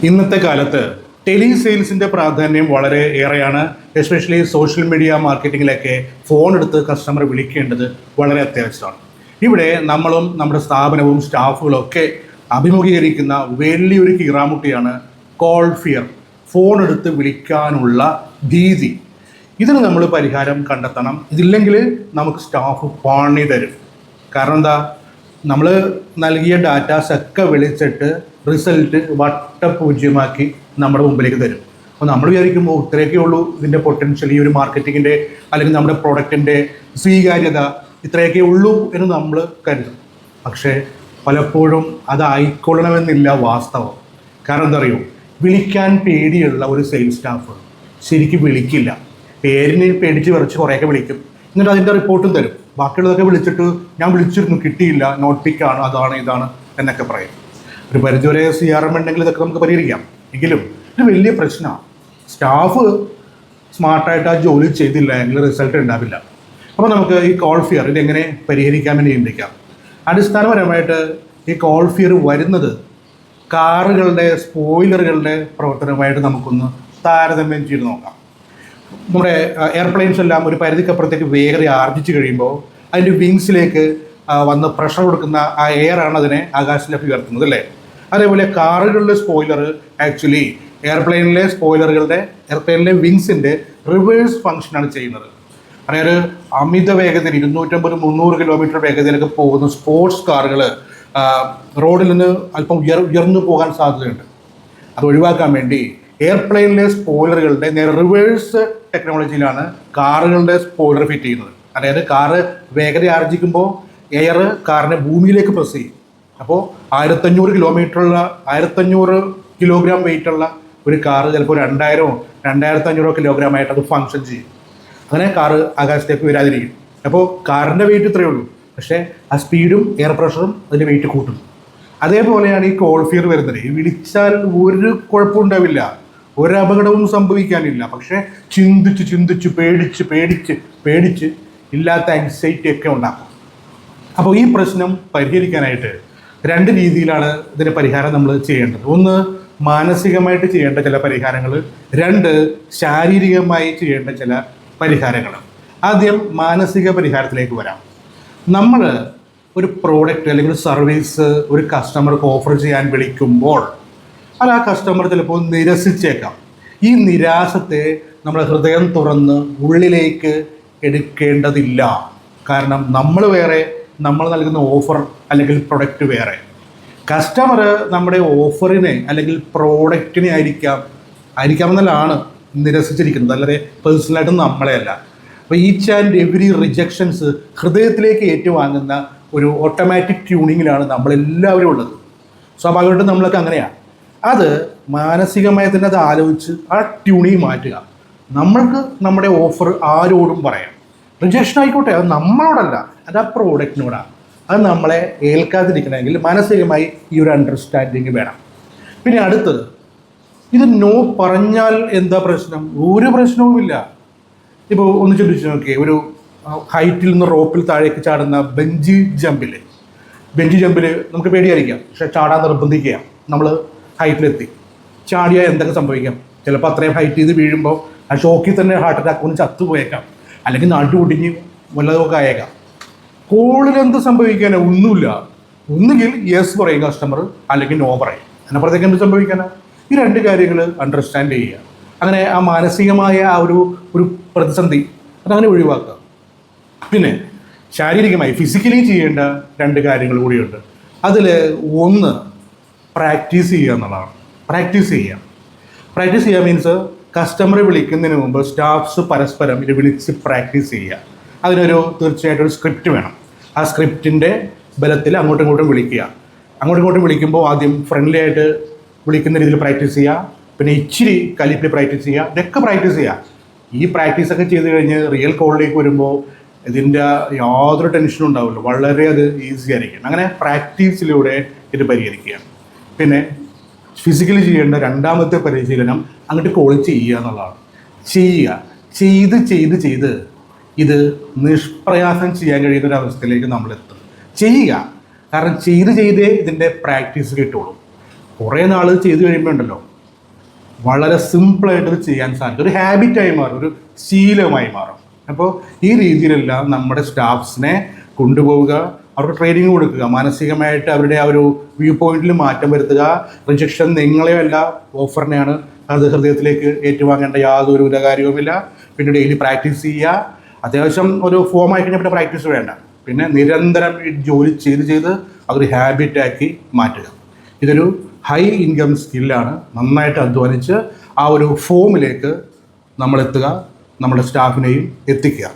ഇന്നത്തെ കാലത്ത് ടെലി സെയിൽസിൻ്റെ പ്രാധാന്യം വളരെ ഏറെയാണ്. എസ്പെഷ്യലി സോഷ്യൽ മീഡിയ മാർക്കറ്റിങ്ങിലൊക്കെ ഫോൺ എടുത്ത് കസ്റ്റമർ വിളിക്കേണ്ടത് വളരെ അത്യാവശ്യമാണ്. ഇവിടെ നമ്മളും നമ്മുടെ സ്ഥാപനവും സ്റ്റാഫുകളും ഒക്കെ അഭിമുഖീകരിക്കുന്ന വലിയൊരു കീറാമുട്ടിയാണ് കോൾ ഫിയർ, ഫോൺ എടുത്ത് വിളിക്കാനുള്ള ഭീതി. ഇതിന് നമ്മൾ പരിഹാരം കണ്ടെത്തണം. ഇതില്ലെങ്കിൽ നമുക്ക് സ്റ്റാഫ് പണി തരും. കാരണം എന്താ, നമ്മൾ നൽകിയ ഡാറ്റാസ് ഒക്കെ വിളിച്ചിട്ട് റിസൾട്ട് വട്ടപൂജ്യമാക്കി നമ്മുടെ മുമ്പിലേക്ക് തരും. അപ്പോൾ നമ്മൾ വിചാരിക്കുമ്പോൾ ഇത്രയൊക്കെ ഉള്ളൂ ഇതിൻ്റെ പൊട്ടൻഷ്യൽ, ഈ ഒരു മാർക്കറ്റിങ്ങിൻ്റെ അല്ലെങ്കിൽ നമ്മുടെ പ്രൊഡക്റ്റിൻ്റെ സ്വീകാര്യത ഇത്രയൊക്കെ ഉള്ളൂ എന്ന് നമ്മൾ കരുതും. പക്ഷേ പലപ്പോഴും അതായിക്കൊള്ളണമെന്നില്ല വാസ്തവം. കാരണം എന്താ അറിയോ, വിളിക്കാൻ പേടിയുള്ള ഒരു സെയിൽസ് സ്റ്റാഫ് ശരിക്കും വിളിക്കില്ല. പേരിന് പേടിച്ച് വിറച്ച് കുറേയൊക്കെ വിളിക്കും, എന്നിട്ട് അതിൻ്റെ റിപ്പോർട്ടും തരും. ബാക്കിയുള്ളതൊക്കെ വിളിച്ചിട്ട് ഞാൻ വിളിച്ചിരുന്നു, കിട്ടിയില്ല, നോട്ട് പിക്കാണ്, അതാണ് ഇതാണ് എന്നൊക്കെ പറയും. ഒരു പരിധിവരെ CRM ഉണ്ടെങ്കിൽ ഇതൊക്കെ നമുക്ക് പരിഹരിക്കാം. എങ്കിലും ഇത് വലിയ പ്രശ്നമാണ്. സ്റ്റാഫ് സ്മാർട്ടായിട്ട് ആ ജോലി ചെയ്തില്ല എങ്കിൽ റിസൾട്ട് ഉണ്ടാവില്ല. അപ്പോൾ നമുക്ക് ഈ കോൾ ഫിയർ ഇതെങ്ങനെ പരിഹരിക്കാമെന്ന് ചിന്തിക്കാം. അടിസ്ഥാനപരമായിട്ട് ഈ കോൾ ഫിയർ വരുന്നത് കാറുകളുടെ സ്പോയിലറുകളുടെ പ്രവർത്തനമായിട്ട് നമുക്കൊന്ന് താരതമ്യം ചെയ്ത് നോക്കാം. നമ്മുടെ എയർപ്ലെയിൻസ് എല്ലാം ഒരു പരിധിക്കപ്പുറത്തേക്ക് വേഗത ആർജിച്ചു കഴിയുമ്പോൾ അതിൻ്റെ വിങ്സിലേക്ക് വന്ന് പ്രഷർ കൊടുക്കുന്ന ആ എയറാണ് അതിനെ ആകാശത്തിലേക്ക് ഉയർത്തുന്നത്, അല്ലേ? അതേപോലെ കാറുകളുടെ സ്പോയിലർ ആക്ച്വലി എയർപ്ലെയിനിലെ വിങ്സിൻ്റെ റിവേഴ്സ് ഫങ്ഷനാണ് ചെയ്യുന്നത്. അതായത് അമിത വേഗതയിൽ 250-300 കിലോമീറ്റർ വേഗതയിലൊക്കെ പോകുന്ന സ്പോർട്സ് കാറുകൾ റോഡിൽ നിന്ന് അല്പം ഉയർന്നു പോകാൻ സാധ്യതയുണ്ട്. അത് ഒഴിവാക്കാൻ വേണ്ടി എയർപ്ലെയിനിലെ സ്പോയിലറുകളുടെ നേരെ റിവേഴ്സ് ടെക്നോളജിയിലാണ് കാറുകളുടെ സ്പോയിലർ ഫിറ്റ് ചെയ്യുന്നത്. അതായത് കാറ് വേഗത ആർജിക്കുമ്പോൾ എയർ കാറിനെ ഭൂമിയിലേക്ക് പ്രസ് ചെയ്യും. അപ്പോൾ 1500 കിലോഗ്രാം വെയിറ്റുള്ള ഒരു കാറ് ചിലപ്പോൾ 2000-2500 കിലോഗ്രാം ആയിട്ട് അത് ഫങ്ഷൻ ചെയ്യും. അങ്ങനെ കാറ് ആകാശത്തേക്ക് വരാതിരിക്കും. അപ്പോൾ കാറിൻ്റെ വെയിറ്റ് ഇത്രയേ ഉള്ളൂ, പക്ഷേ ആ സ്പീഡും എയർ പ്രഷറും അതിൻ്റെ വെയിറ്റ് കൂട്ടും. അതേപോലെയാണ് ഈ കോൾ ഫിയർ വരുന്നത്. വിളിച്ചാൽ ഒരു കുഴപ്പമുണ്ടാവില്ല, ഒരു അപകടവും സംഭവിക്കാനില്ല. പക്ഷേ ചിന്തിച്ച് പേടിച്ച് ഇല്ലാത്ത ആൻസൈറ്റി ഒക്കെ ഉണ്ടാക്കും. അപ്പോൾ ഈ പ്രശ്നം പരിഹരിക്കാനായിട്ട് 2 രീതിയിലാണ് ഇതിൻ്റെ പരിഹാരം നമ്മൾ ചെയ്യേണ്ടത്. ഒന്ന്, മാനസികമായിട്ട് ചെയ്യേണ്ട ചില പരിഹാരങ്ങൾ. 2, ശാരീരികമായി ചെയ്യേണ്ട ചില പരിഹാരങ്ങൾ. ആദ്യം മാനസിക പരിഹാരത്തിലേക്ക് വരാം. നമ്മൾ ഒരു പ്രോഡക്റ്റ് അല്ലെങ്കിൽ ഒരു സർവീസ് ഒരു കസ്റ്റമർക്ക് ഓഫർ ചെയ്യാൻ വിളിക്കുമ്പോൾ അത് ആ കസ്റ്റമർ ചിലപ്പോൾ നിരസിച്ചേക്കാം. ഈ നിരാശത്തെ നമ്മൾ ഹൃദയം തുറന്ന് ഉള്ളിലേക്ക് എടുക്കേണ്ടതില്ല. കാരണം നമ്മൾ വേറെ, നമ്മൾ നൽകുന്ന ഓഫർ അല്ലെങ്കിൽ പ്രൊഡക്റ്റ് വേറെ. കസ്റ്റമർ നമ്മുടെ ഓഫറിനെ അല്ലെങ്കിൽ പ്രോഡക്റ്റിനെ ആയിരിക്കാമെന്നല്ലാണ് നിരസിച്ചിരിക്കുന്നത്, അല്ലാതെ പേഴ്സണലായിട്ടും നമ്മളെയല്ല. അപ്പോൾ ഈച്ച് ആൻഡ് എവരി റിജക്ഷൻസ് ഹൃദയത്തിലേക്ക് ഏറ്റുവാങ്ങുന്ന ഒരു ഓട്ടോമാറ്റിക് ട്യൂണിങ്ങിലാണ് നമ്മളെല്ലാവരും ഉള്ളത്. സ്വാഭാവികമായിട്ടും നമ്മളൊക്കെ അങ്ങനെയാണ്. അത് മാനസികമായി തന്നെ അത് ആലോചിച്ച് ആ ട്യൂണിങ് മാറ്റുക. നമ്മൾക്ക് നമ്മുടെ ഓഫർ ആരോടും പറയാം. റിജക്ഷൻ ആയിക്കോട്ടെ, അത് നമ്മളോടല്ല, അത് ആ പ്രോഡക്റ്റിനോടാണ്. അത് നമ്മളെ ഏൽക്കാതിരിക്കണമെങ്കിൽ മാനസികമായി ഈ ഒരു അണ്ടർസ്റ്റാൻഡിങ് വേണം. പിന്നെ അടുത്തത്, ഇത് നോ പറഞ്ഞാൽ എന്താ പ്രശ്നം? ഒരു പ്രശ്നവുമില്ല. ഇപ്പോൾ ഒന്ന് ചിന്തിച്ച് നോക്കിയേ, ഒരു ഹൈറ്റിൽ നിന്ന് റോപ്പിൽ താഴേക്ക് ചാടുന്ന ബെഞ്ചി ജമ്പിൽ നമുക്ക് പേടിയായിരിക്കാം, പക്ഷെ ചാടാൻ നിർബന്ധിക്കുക. നമ്മൾ ഹൈറ്റിലെത്തി ചാടിയാൽ എന്തൊക്കെ സംഭവിക്കാം? ചിലപ്പോൾ അത്രയും ഹൈറ്റ് ചെയ്ത് വീഴുമ്പോൾ ആ ഷോക്കിൽ തന്നെ ഹാർട്ട് അറ്റാക്ക് കൊണ്ട് ചത്തുപോയേക്കാം, അല്ലെങ്കിൽ നാട്ടുകുടിഞ്ഞ് വല്ലതൊക്കെ ആയേക്കാം. കോളിൽ എന്ത് സംഭവിക്കാനോ? ഒന്നുമില്ല. ഒന്നുകിൽ യെസ് പറയും കസ്റ്റമർ, അല്ലെങ്കിൽ നോ പറയും. അതിനപ്പുറത്തേക്ക് എന്ത് സംഭവിക്കാനാ? ഈ 2 കാര്യങ്ങൾ അണ്ടർസ്റ്റാൻഡ് ചെയ്യുക. അങ്ങനെ ആ മാനസികമായ ആ ഒരു പ്രതിസന്ധി അതങ്ങനെ ഒഴിവാക്കുക. പിന്നെ ശാരീരികമായി ഫിസിക്കലി ചെയ്യേണ്ട 2 കാര്യങ്ങൾ കൂടിയുണ്ട്. അതിൽ ഒന്ന് പ്രാക്ടീസ് ചെയ്യുക എന്നുള്ളതാണ്. പ്രാക്ടീസ് ചെയ്യുക മീൻസ് കസ്റ്റമറെ വിളിക്കുന്നതിന് മുമ്പ് സ്റ്റാഫ്സ് പരസ്പരം ഇത് വിളിച്ച് പ്രാക്ടീസ് ചെയ്യുക. അതിനൊരു തീർച്ചയായിട്ടും ഒരു സ്ക്രിപ്റ്റ് വേണം. ആ സ്ക്രിപ്റ്റിൻ്റെ ബലത്തിൽ അങ്ങോട്ടും ഇങ്ങോട്ടും വിളിക്കുമ്പോൾ ആദ്യം ഫ്രണ്ട്ലി ആയിട്ട് വിളിക്കുന്ന രീതിയിൽ പ്രാക്ടീസ് ചെയ്യുക. പിന്നെ ഇച്ചിരി കലിപ്പിൽ പ്രാക്ടീസ് ചെയ്യുക. ഇതൊക്കെ പ്രാക്ടീസ് ചെയ്യുക. ഈ പ്രാക്ടീസൊക്കെ ചെയ്ത് കഴിഞ്ഞ് റിയൽ കോളിലേക്ക് വരുമ്പോൾ ഇതിൻ്റെ യാതൊരു ടെൻഷനും ഉണ്ടാവില്ല, വളരെ അത് ഈസി ആയിരിക്കും. അങ്ങനെ പ്രാക്ടീസിലൂടെ ഇത് പരിഹരിക്കുക. പിന്നെ ഫിസിക്കലി ചെയ്യേണ്ട 2ാമത്തെ പരിശീലനം അങ്ങോട്ട് കോൾ ചെയ്യുക എന്നുള്ളതാണ്. ചെയ്ത് ഇത് നിഷ്പ്രയാസം ചെയ്യാൻ കഴിയുന്ന ഒരു അവസ്ഥയിലേക്ക് നമ്മൾ എത്തും. ചെയ്യുക, കാരണം ചെയ്തേ ഇതിൻ്റെ പ്രാക്ടീസ് കിട്ടുള്ളൂ. കുറേ നാൾ ചെയ്ത് കഴിയുമ്പോൾ ഉണ്ടല്ലോ വളരെ സിമ്പിളായിട്ട് ഇത് ചെയ്യാൻ സാധിക്കും. ഒരു ഹാബിറ്റായി മാറും, ഒരു ശീലമായി മാറും. അപ്പോൾ ഈ രീതിയിലെല്ലാം നമ്മുടെ സ്റ്റാഫ്സിനെ കൊണ്ടുപോവുക, അവർക്ക് ട്രെയിനിങ് കൊടുക്കുക, മാനസികമായിട്ട് അവരുടെ ആ ഒരു വ്യൂ പോയിന്റിൽ മാറ്റം വരുത്തുക. റിജക്ഷൻ നിങ്ങളെയോ അല്ല, ഓഫറിനെയാണ്. അത് ഹൃദയത്തിലേക്ക് ഏറ്റുവാങ്ങേണ്ട യാതൊരു കാര്യവുമില്ല. പിന്നെ ഡെയിലി പ്രാക്ടീസ് ചെയ്യുക. അത്യാവശ്യം ഒരു ഫോമായി കഴിഞ്ഞാൽ പിന്നെ പ്രാക്ടീസ് വേണ്ട. പിന്നെ നിരന്തരം ഈ ജോലി ചെയ്ത് അതൊരു ഹാബിറ്റാക്കി മാറ്റുക. ഇതൊരു ഹൈ ഇൻകം സ്കില്ലാണ്. നന്നായിട്ട് അധ്വാനിച്ച് ആ ഒരു ഫോമിലേക്ക് നമ്മളെത്തുക, നമ്മുടെ സ്റ്റാഫിനെയും എത്തിക്കുക.